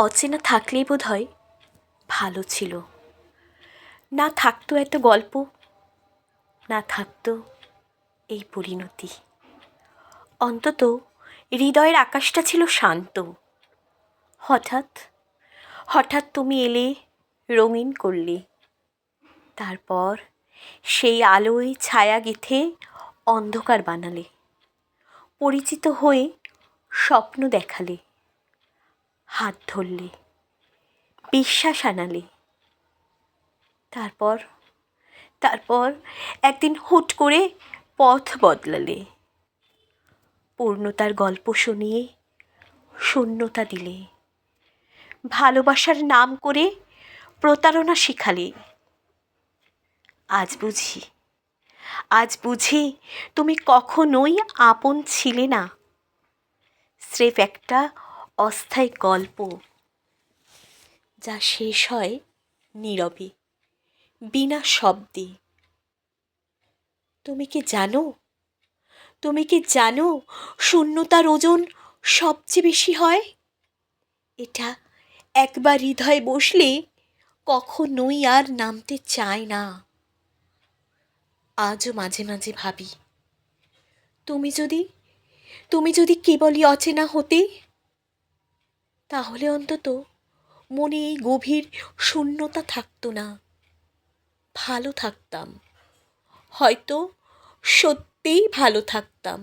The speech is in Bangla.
অচেনা থাকলেই বোধহয় ভালো ছিল। না থাকতো এত গল্প, না থাকতো এই পরিণতি। অন্তত হৃদয়ের আকাশটা ছিল শান্ত। হঠাৎ হঠাৎ তুমি এলে, রঙিন করলে। তারপর সেই আলোয় ছায়া গেঁথে অন্ধকার বানালে। পরিচিত হয়ে স্বপ্ন দেখালে, হাত ধরলে, বিশ্বাস আনালে। তারপর তারপর একদিন হুট করে পথ বদলালে। পূর্ণতার গল্প শুনিয়ে শূন্যতা দিলে। ভালোবাসার নাম করে প্রতারণা শিখালে। আজ বুঝি তুমি কখনোই আপন ছিলে না, স্রেফ একটা অস্থায়ী গল্প, যা শেষ হয় নীরবে, বিনা শব্দে। তুমি কি জানো শূন্যতার ওজন সবচেয়ে বেশি হয়? এটা একবার হৃদয়ে বসলে কখনোই আর নামতে চায় না। আজও মাঝে মাঝে ভাবি, তুমি যদি কেবলই অচেনা হতে, তাহলে অন্তত মনে এই গভীর শূন্যতা থাকতো না। ভালো থাকতাম, হয়তো সত্যিই ভালো থাকতাম।